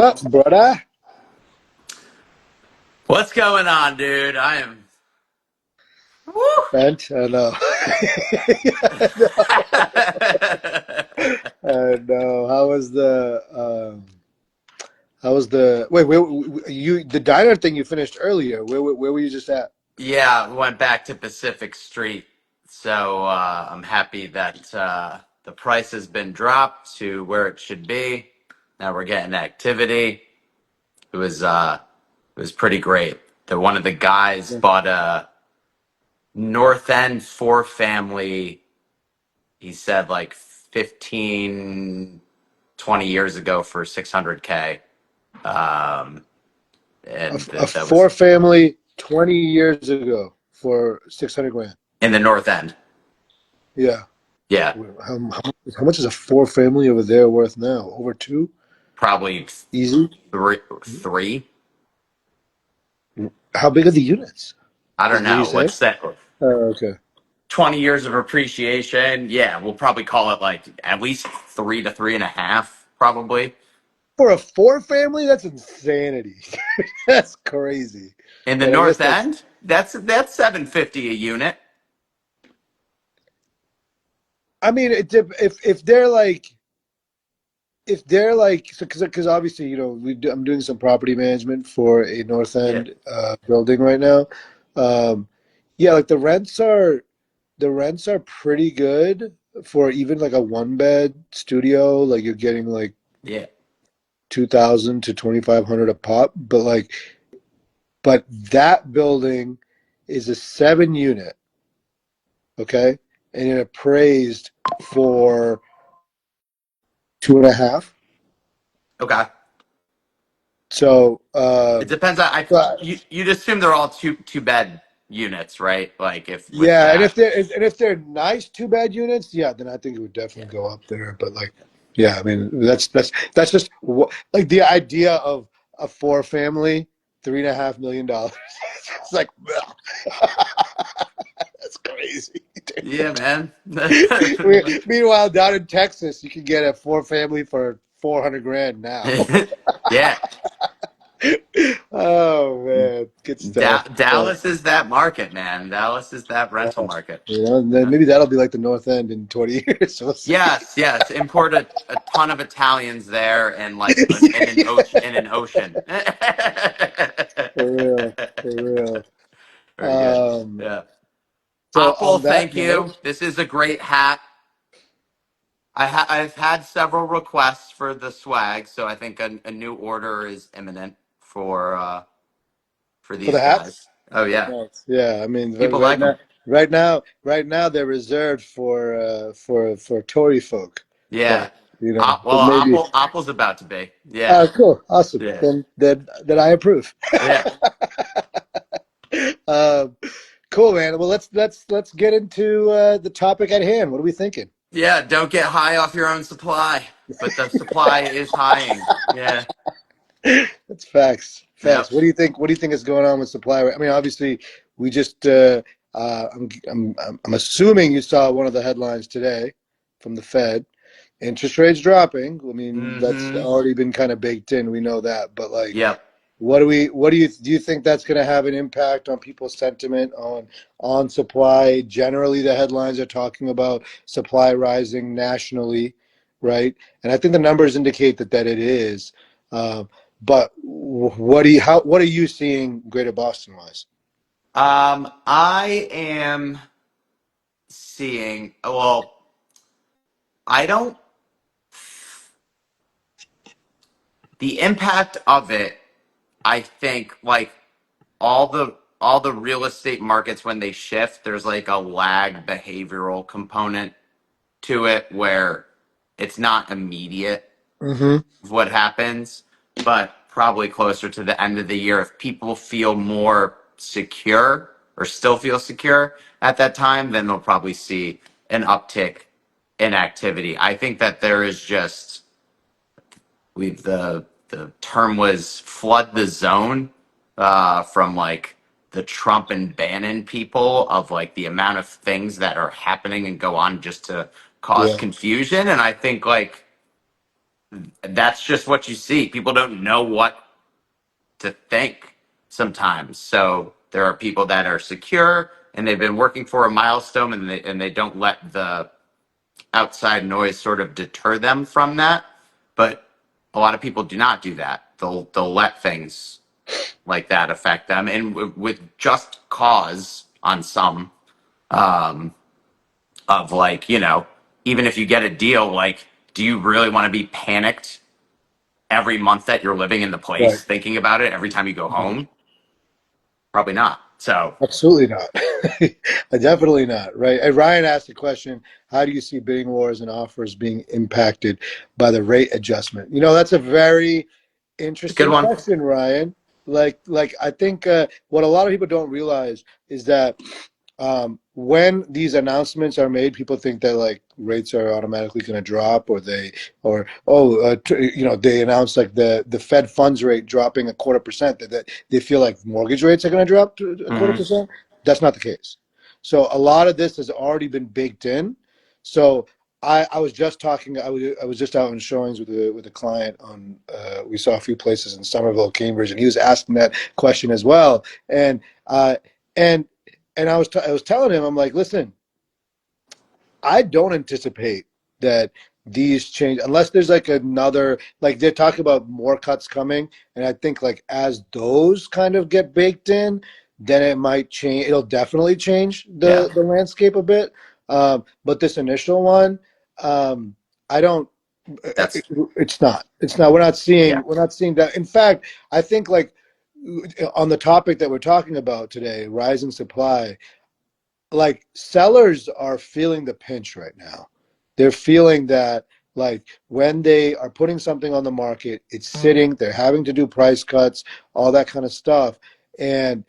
Up, brother? What's going on, dude? I am. Woo! Bent? I know. I know. I know. How was the, wait, the diner thing you finished earlier. Where were you just at? Yeah, we went back to Pacific Street, so I'm happy that the price has been dropped to where it should be. Now we're getting activity. It was pretty great. One of the guys Yeah. bought a North End four family. He said like 15, 20 years ago for 600K. Um, and A that was four family 20 years ago for 600 grand. in the North End. Yeah. Yeah, How much is a four family over there worth now? Over two? probably Easy? three. Three. How big are the units? I don't Did you know. say? What's that? Oh, okay. 20 years of appreciation. Yeah, we'll probably call it like at least three to three and a half, probably. For a four family, that's insanity. That's crazy. In the But I guess North that's. End, that's 750 a unit. I mean, if they're like so because obviously I'm doing some property management for a North Yeah. End building right now. Um, yeah, like the rents are pretty good for even like a one bed studio. Like you're getting like Yeah. 2,000 to 2,500 a pop. But that building is a 7 unit, okay, and it appraised for 2.5. Okay. So, It depends on but you'd assume they're all two bed units, right? Like if with yeah, and that. if they're nice 2 bed units, yeah, then I think it would Yeah. definitely go up there. But like, yeah, I mean that's just like the idea of a four family, $3.5 million. It's like that's crazy. Yeah, man. Meanwhile, down in Texas, you can get a four family for 400 grand now. Yeah. Oh man, good stuff. Dallas is that market, man. Dallas is that rental market. Then maybe that'll be like the North End in 20 years. We'll see. Yes, yes. Import a ton of Italians there and like in an ocean in an ocean. For real, for real. Very good. Yeah. So Apple, on that thank note, you. This is a great hat. I've had several requests for the swag, so I think a new order is imminent for for the these hats, guys. Oh yeah, nice. Yeah, I mean, people right like them. now, right now, they're reserved for Tory folk, Yeah. but Well, maybe. Apple's about to be. Yeah. Oh, cool, awesome. Yeah. Then I approve. Yeah. um, cool, man. Well, let's get into the topic at hand. What are we thinking? Yeah, don't get high off your own supply, but the supply is highing. Yeah. That's facts. Yep. Facts. What do you think is going on with supply? I mean, obviously, we just. I'm assuming you saw one of the headlines today from the Fed. Interest rates dropping. I mean, that's Mm-hmm. already been kind of baked in. We know that, but like, Yep. do you think that's going to have an impact on people's sentiment on supply? Generally, the headlines are talking about supply rising nationally, right? And I think the numbers indicate that it is. Um, but what are you seeing Greater Boston wise? I am seeing. Well, I don't. The impact of it, I think, like all the real estate markets when they shift, there's like a lag behavioral component to it where it's not immediate Mm-hmm. of what happens, but probably closer to the end of the year, if people feel more secure or still feel secure at that time, then they'll probably see an uptick in activity. I think that there is just the term was flood the zone from like the Trump and Bannon people of like the amount of things that are happening and go on just to cause Yeah. confusion. And I think like that's just what you see. People don't know what to think sometimes. So there are people that are secure and they've been working for a milestone, and they don't let the outside noise sort of deter them from that. But a lot of people do not do that. They'll let things like that affect them, and with just cause on some, of like, even if you get a deal, like, do you really want to be panicked every month that you're living in the Right. place, thinking about it every time you go home? Probably not. So Absolutely not. Definitely not. Right. And Ryan asked the question, how do you see bidding wars and offers being impacted by the rate adjustment? That's a very it's a good interesting one. question, Ryan. Like I think what a lot of people don't realize is that when these announcements are made, people think that like rates are automatically going to drop, or they announce like the Fed funds rate dropping 0.25%, that they feel like mortgage rates are going to drop to a quarter Hmm. percent. That's not the case. So a lot of this has already been baked in. So I was just talking. I was just out in showings with a client on. We saw a few places in Somerville, Cambridge, and he was asking that question as well. And I was telling him, I'm like, listen, I don't anticipate that these change unless there's like another, like they're talking about more cuts coming, and I think like as those kind of get baked in, then it might change. It'll definitely change Yeah, the landscape a bit. But this initial one, I don't. that's It's not. It's not. We're not yeah, seeing. We're not seeing that. In fact, I think like on the topic that we're talking about today, rising supply, like sellers are feeling the pinch right now. They're feeling that like when they are putting something on the market, it's sitting, they're having to do price cuts, all that kind of stuff. And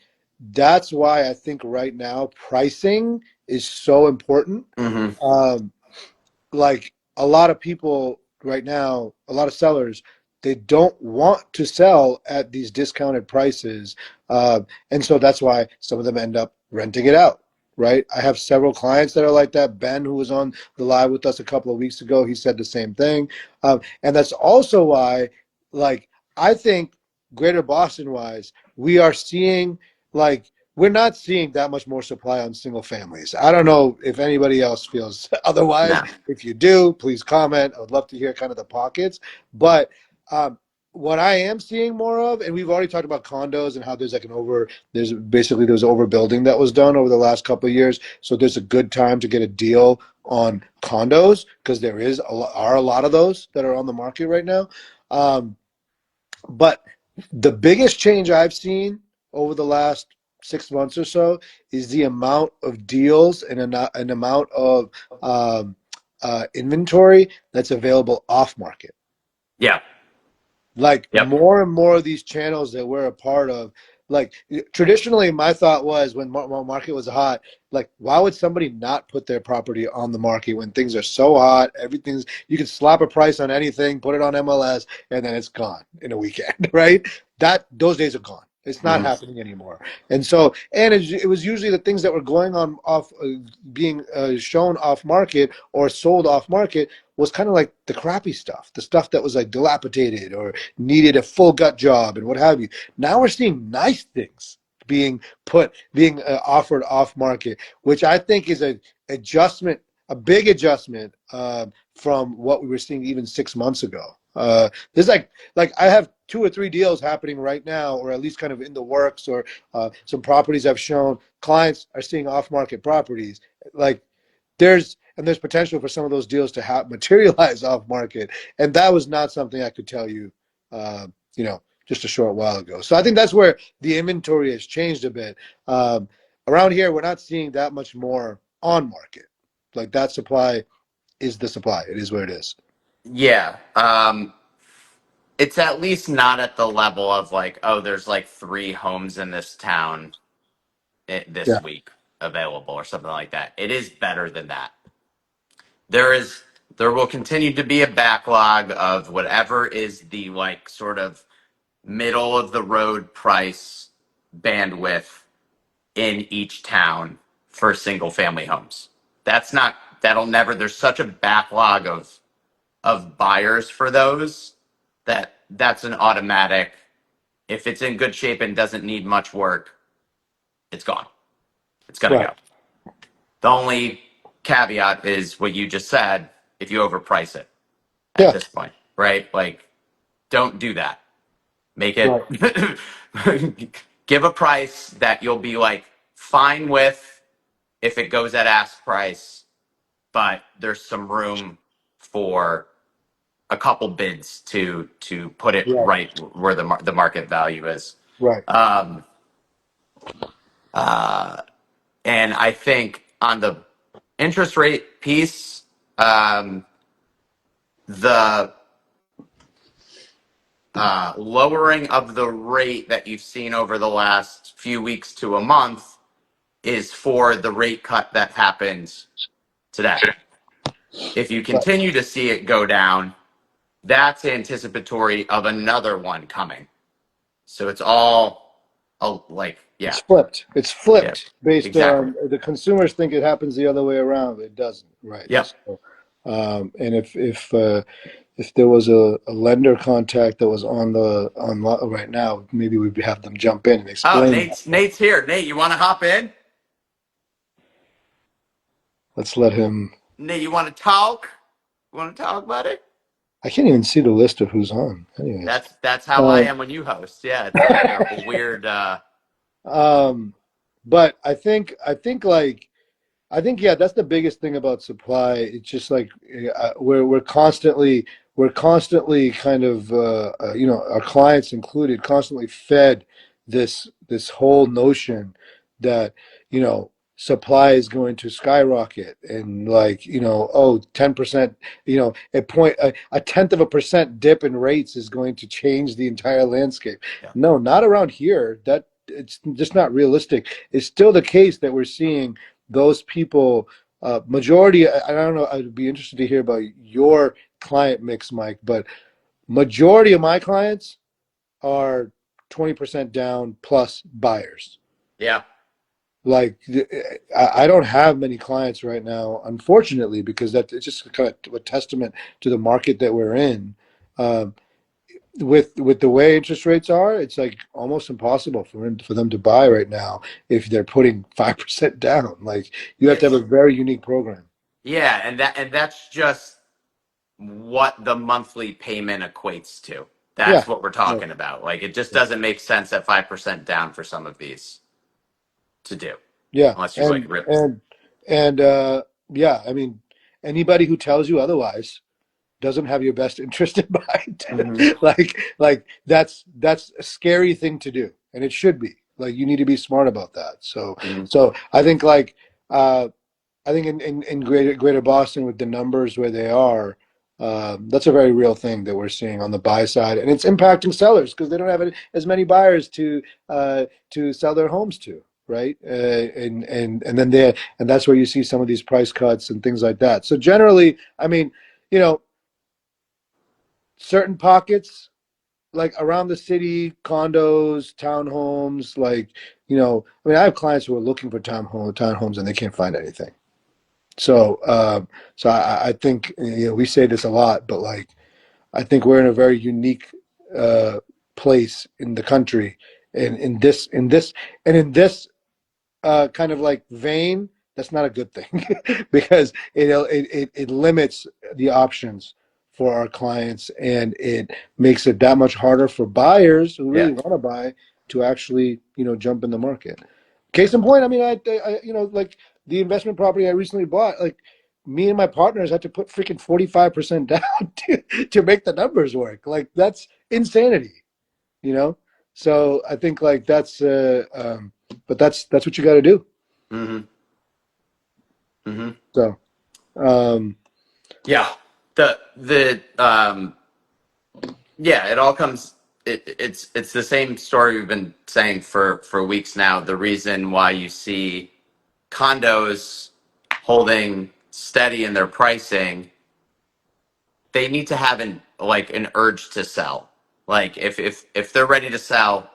that's why I think right now pricing is so important. hmm, Um, like a lot of people right now, a lot of sellers, they don't want to sell at these discounted prices, and so that's why some of them end up renting it out. Right? I have several clients that are like that. Ben, who was on the live with us a couple of weeks ago, he said the same thing, and that's also why, like, I think Greater Boston wise, we are seeing like we're not seeing that much more supply on single families. I don't know if anybody else feels otherwise. no, If you do, please comment. I would love to hear kind of the pockets. But um, what I am seeing more of, and we've already talked about condos and how there's overbuilding that was done over the last couple of years. So there's a good time to get a deal on condos because are a lot of those that are on the market right now. Um, but the biggest change I've seen over the last 6 months or so is the amount of deals and an amount of um, inventory that's available off market. yeah, Like yep, more and more of these channels that we're a part of, like traditionally my thought was when market was hot, like why would somebody not put their property on the market when things are so hot, everything's, you can slap a price on anything, put it on MLS, and then it's gone in a weekend. Right? That those days are gone. It's not hmm, happening anymore. And so, and it was usually the things that were going on off, being shown off market or sold off market was kind of like the crappy stuff, the stuff that was like dilapidated or needed a full gut job and what have you. Now we're seeing nice things being offered off market, which I think is a big adjustment from what we were seeing even 6 months ago. There's like I have 2 or 3 deals happening right now, or at least kind of in the works, or some properties I've shown. Clients are seeing off market properties. Like there's potential for some of those deals to materialize off market, and that was not something I could tell you, uh, just a short while ago. So I think that's where the inventory has changed a bit. Around here, we're not seeing that much more on market. Like that supply is the supply. It is what it is. yeah. It's at least not at the level of like, oh, there's like 3 homes in this town Yeah. this week available or something like that. It is better than that. There is there will continue to be a backlog of whatever is the like sort of middle of the road price bandwidth in each town for single family homes. That'll never, there's such a backlog of of buyers for those, that's an automatic. If it's in good shape and doesn't need much work, it's gone. It's gonna Right. go. The only caveat is what you just said. If you overprice it at Yeah. this point, right? Like, don't do that. Make it Right. give a price that you'll be like fine with if it goes at ask price, but there's some room for a couple bids to put it Right. right where the market value is. Right. Um, and I think on the interest rate piece, the lowering of the rate that you've seen over the last few weeks to a month is for the rate cut that happened today. If you Right. continue to see it go down, that's anticipatory of another one coming. So it's all, oh, like, It's yeah, flipped. It's yeah, flipped based exactly. on the consumers think it happens the other way around. It doesn't. Right. Yep. So, and if there was a lender contact that was right now, maybe we'd have them jump in and Oh, explain that. Nate's here. Nate, you want to hop in? Let's let him. Nate, you want to talk? You want to talk about it? I can't even see the list of who's on. Anyways, That's how I um, am when you host. Yeah, it's like a weird. um, but I think yeah, that's the biggest thing about supply. It's just like we're constantly kind of our clients included constantly fed this whole notion that supply is going to skyrocket and like 10% a tenth of a percent dip in rates is going to change the entire landscape. Yeah. No, not around here. That it's just not realistic. It's still the case that we're seeing those people majority. I don't know, I'd be interested to hear about your client mix, Mike, but majority of my clients are 20% down plus buyers. Yeah. Like I don't have many clients right now, unfortunately, because that it's just kind of a testament to the market that we're in. um, with the way interest rates are, it's like almost impossible for them to buy right now if they're putting 5% down. Like you have to have a It's very unique program. yeah, and that's just what the monthly payment equates to. Yeah, That's what we're right. talking about. Like it just doesn't make sense at 5% down for some of these to do, Yeah, unless you like and rip. and yeah. I mean, anybody who tells you otherwise doesn't have your best interest in mind. Hmm. Like that's a scary thing to do, and it should be. Like you need to be smart about that. So Hmm. so I think like uh, I think in greater Boston with the numbers where they are, that's a very real thing that we're seeing on the buy side, and it's impacting sellers because they don't have as many buyers to sell their homes to, right? And that's where you see some of these price cuts and things like that. So generally, I mean, you know, certain pockets like around the city, condos, townhomes, like I mean, I have clients who are looking for townhomes and they can't find anything. So, I think we say this a lot, but like I think we're in a very unique uh, place in the country, and in this kind of like vein, that's not a good thing because it limits the options for our clients and it makes it that much harder for buyers who really Yeah. want to buy to actually jump in the market. Case in point, I mean, like the investment property I recently bought, like me and my partners had to put freaking 45% down to make the numbers work. Like that's insanity, you know? So I think like but that's what you got to do. Hmm. Hmm. So, um, Yeah. The yeah, it all comes. It's the same story we've been saying for weeks now. The reason why you see condos holding steady in their pricing, they need to have an urge to sell. Like if they're ready to sell,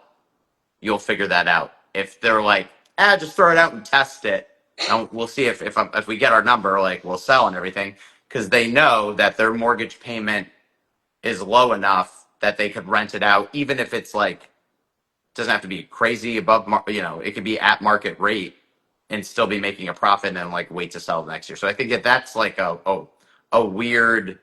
you'll figure that out. If they're like, just throw it out and test it, and we'll see if we get our number, like we'll sell and everything. because they know that their mortgage payment is low enough that they could rent it out, even if it's like doesn't have to be crazy above, it could be at market rate and still be making a profit and then like wait to sell next year. So I think that that's like a weird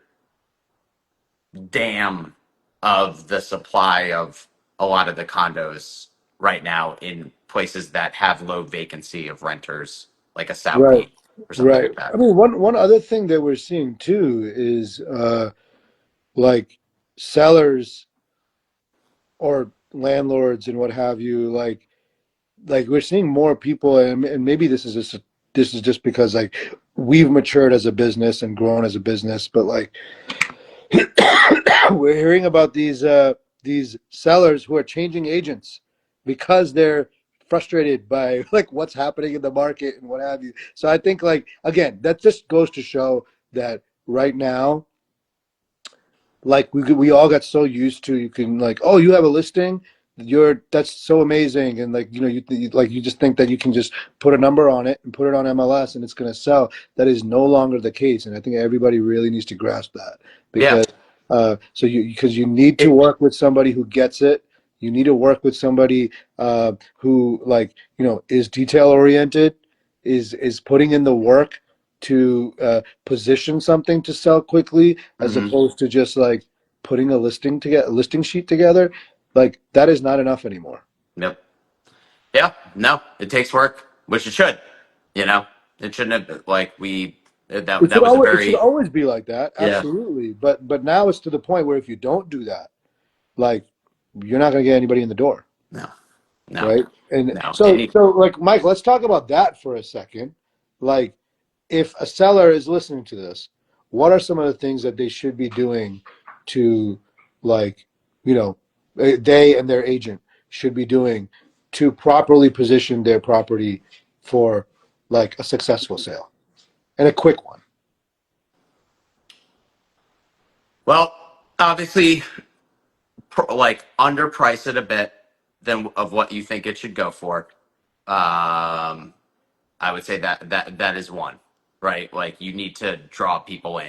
dam of the supply of a lot of the condos right now in places that have low vacancy of renters, like a South Right. Beach or something Right. like that. I mean, one other thing that we're seeing too is like sellers or landlords and what have you, like we're seeing more people, and maybe this is just because like we've matured as a business and grown as a business, but like we're hearing about these sellers who are changing agents because they're frustrated by like what's happening in the market and what have you. So I think like again, that just goes to show that right now, like we all got so used to, you can like, oh, you have a listing, that's so amazing, and like you just think that you can just put a number on it and put it on MLS and it's going to sell. That is no longer the case, and I think everybody really needs to grasp that, Yeah. because so you because you need to It, work with somebody who gets it. You need to work with somebody who, like, is detail oriented, is putting in the work to position something to sell quickly, as mhm. opposed to just like putting a listing sheet together. Like that is not enough anymore. Yep. Yeah. No, it takes work, which it should. You know, it shouldn't have like we that was a It should very always be like that, yeah. absolutely. But now it's to the point where if you don't do that, like, you're not going to get anybody in the door, No, no, right? And no. It so need, so like, Mike, let's talk about that for a second. Like, if a seller is listening to this, what are some of the things that they should be doing to, like, they and their agent should be doing to properly position their property for like a successful sale and a quick one? well, obviously, like underprice it a bit than of what you think it should go for. Um, I would say that is one, right? Like you need to draw people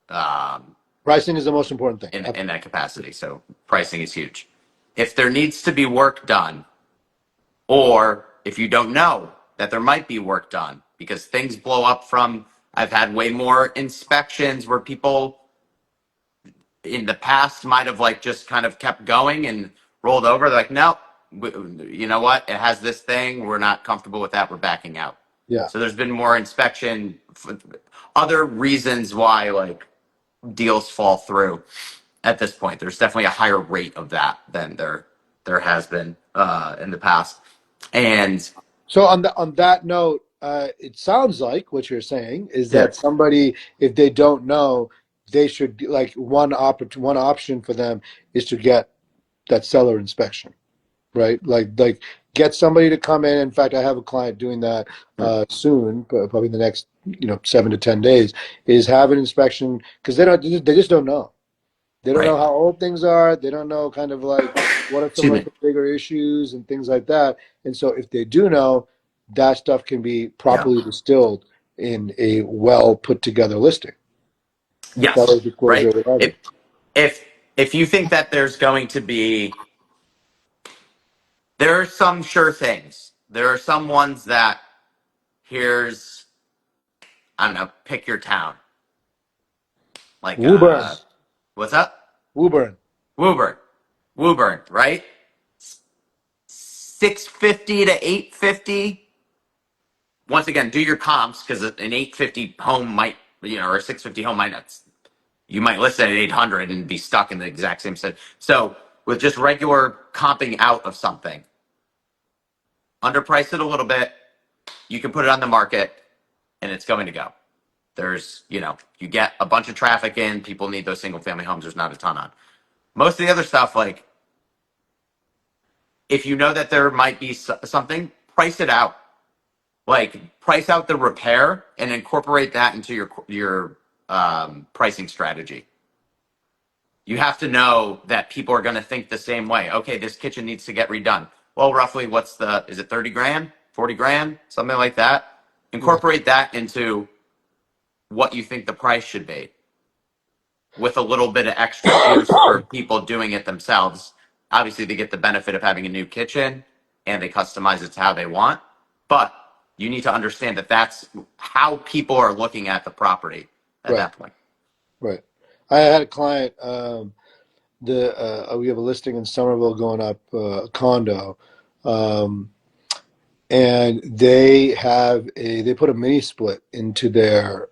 um, Pricing is the most important thing. in that capacity. So pricing is huge. If there needs to be work done, or if you don't know that there might be work done because things blow up from, I've had way more inspections where people in the past might have like just kind of kept going and rolled over. They're like, no, you know what? It has this thing. We're not comfortable with that. We're backing out. Yeah. So there's been more inspection, other reasons why like deals fall through at this point. There's definitely a higher rate of that than there has been in the past. And So on that note, it sounds like what you're saying is yeah, that somebody, if they don't know, they should, like, one option for them is to get that seller inspection, right? Like get somebody to come in. In fact, I have a client doing that soon, probably in the next 7 to 10 days, is have an inspection, because they just don't know. They don't know right. how old things are. They don't know kind of like what are some Excuse like me. the bigger issues and things like that. And so if they do know, that stuff can be Yeah. properly distilled in a well put together listing. That Yes. way before Right. they go to If if if you think that there's going to be, there are some sure things. There are some ones that here's, I don't know, pick your town. Like Woburn. what's up? Woburn. Woburn. Woburn, right? 650 to 850. Once again, do your comps because an 850 home might, or a 650 home might not, you might list it at 800 and be stuck in the exact same set. So with just regular comping out of something, underprice it a little bit, you can put it on the market and it's going to go. There's, you get a bunch of traffic in, people need those single family homes. There's not a ton on. Most of the other stuff, like if you know that there might be something, price it out. Like price out the repair and incorporate that into your pricing strategy. You have to know that people are going to think the same way. Okay, this kitchen needs to get redone. Well, roughly, is it 30 grand, 40 grand, something like that? Yeah. Incorporate that into what you think the price should be with a little bit of extra juice for people doing it themselves. Obviously, they get the benefit of having a new kitchen and they customize it to how they want. But you need to understand that that's how people are looking at the property at Right, that point. right. I had a client. We have a listing in Somerville going up, a condo, um, and they put a mini split into their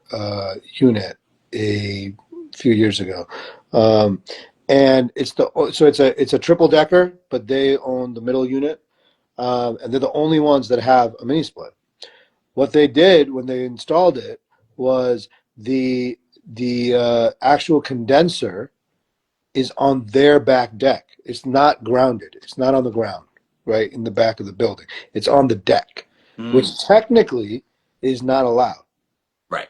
unit a few years ago, um, and it's a triple decker, but they own the middle unit, and they're the only ones that have a mini split. What they did when they installed it was the actual condenser is on their back deck. It's not grounded. It's not on the ground, right in the back of the building. It's on the deck, which Mm, technically is not allowed, right.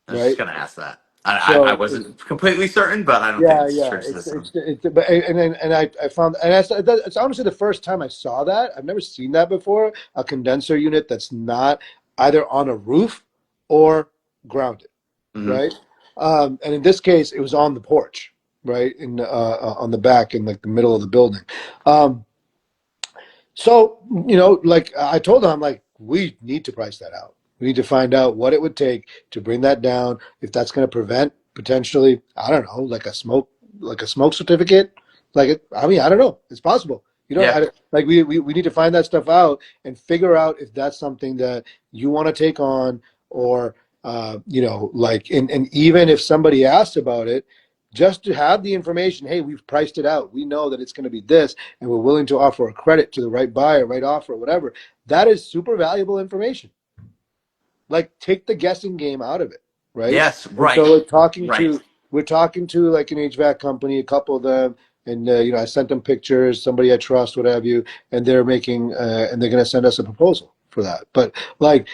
I was just right? going to ask that. I So it's wasn't completely certain, but I don't think yeah, it's a yeah. strict system. But and I found and it's honestly the first time I saw that. I've never seen that before. A condenser unit that's not either on a roof or grounded, Hmm. right? And in this case, it was on the porch, right, in on the back in like the middle of the building. Um, So, like I told them, I'm like, we need to price that out. We need to find out what it would take to bring that down. If that's going to prevent potentially, I don't know, like a smoke certificate. I mean, I don't know. It's possible. Yeah. Like we need to find that stuff out and figure out if that's something that you want to take on or, like, and even if somebody asks about it, just to have the information, hey, we've priced it out. We know that it's going to be this and we're willing to offer a credit to the right buyer, right offer, whatever, that is super valuable information. Like take the guessing game out of it, right? Yes. And Right. so Right. we're talking to like an HVAC company, a couple of them, and I sent them pictures, somebody I trust, what have you, and they're making and they're going to send us a proposal for that. But like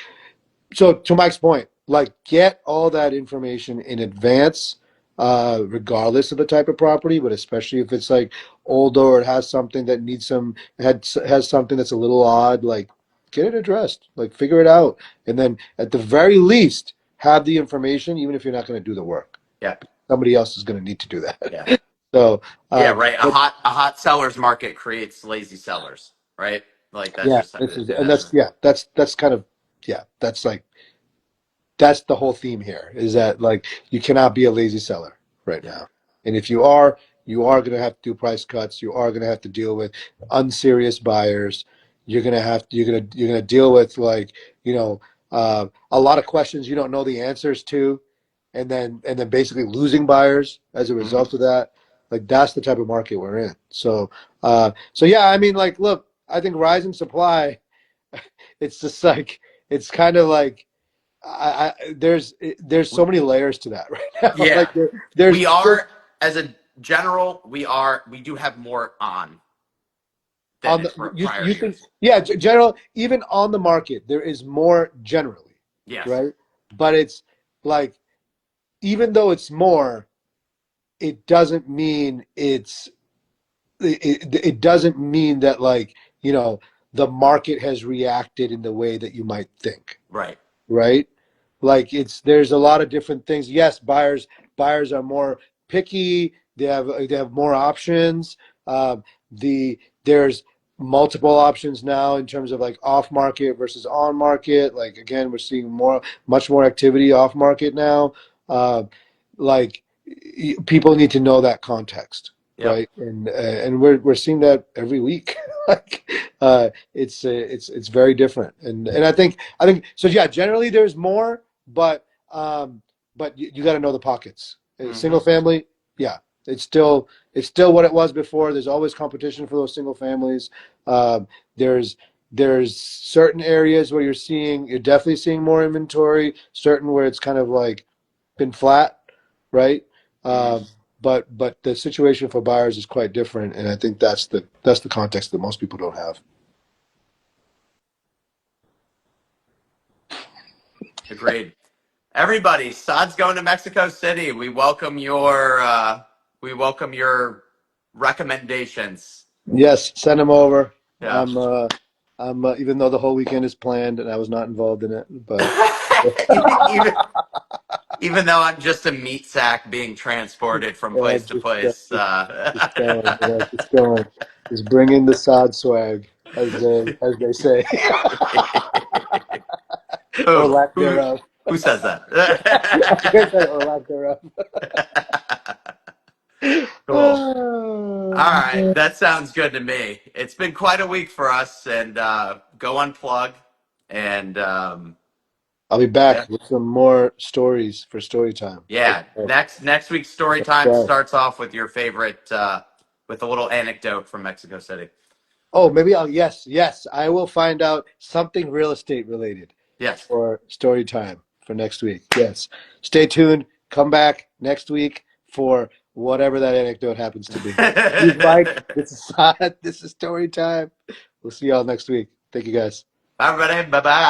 so to Mike's point, like get all that information in advance, regardless of the type of property, but especially if it's like older or it has something that needs has something that's a little odd, like get it addressed, like figure it out, and then at the very least have the information, even if you're not going to do the work. Yeah. Somebody else is going to need to do Yeah. that. So, Yeah. Right. but A hot seller's market creates lazy sellers. Right. Like that's yeah, just this is, and that's that's yeah, that's kind of yeah, that's like that's the whole theme here is that like you cannot be a lazy seller right yeah. now. And if you are going to have to do price cuts. You are going to have to deal with unserious buyers. You're going to deal with like, a lot of questions you don't know the answers to and then basically losing buyers as a Hmm. result of that. Like that's the type of market we're in. So yeah, I mean like look, I think rising supply it's just like it's kind of like there's so many layers to that right now. Yeah. Like there's We are, as a general, we do have more on than on in the prior you think years. yeah, general even on the market there is more generally, Yes. right? But it's like even though it's more, it doesn't mean it doesn't mean that like the market has reacted in the way that you might think, Right. right? Like there's a lot of different things. Yes, buyers are more picky. They have more options. Um, there's multiple options now in terms of like off market versus on market. Like again, we're seeing much more activity off market now. Uh, like people need to know that context, Yep. right? And we're seeing that every week. Like it's very different, and I think so. Yeah, generally there's more, but you got to know the pockets. Single Hmm. family, yeah, it's still what it was before. There's always competition for those single families. Um, there's there's certain areas where you're definitely seeing more inventory. Certain where it's kind of like been flat, right? Hmm. Um, but the situation for buyers is quite different, and I think that's the context that most people don't have. Agreed. Everybody, Saad's going to Mexico City. We welcome your recommendations. Yes, send them over. Yeah. I'm even though the whole weekend is planned and I was not involved in it, but even Even though I'm just a meat sack being transported from Yeah, place to place. just going, you know, just going, just bring in the sod swag, as they say, or Oh, lack thereof. who says I was gonna say, that? or lack thereof. Cool. Oh, All right, man. that sounds good to me. It's been quite a week for us, and go unplug, and I'll be yeah, back with some more stories for story time. yeah. Next week's story time Okay. starts off with your favorite, with a little anecdote from Mexico City. Oh, maybe yes, I will find out something real estate related Yes. for story time for next week. Yes. Stay tuned. Come back next week for whatever that anecdote happens to be. He's Mike. This is Saad. This is story time. We'll see y'all next week. Thank you guys. Everybody, bye bye.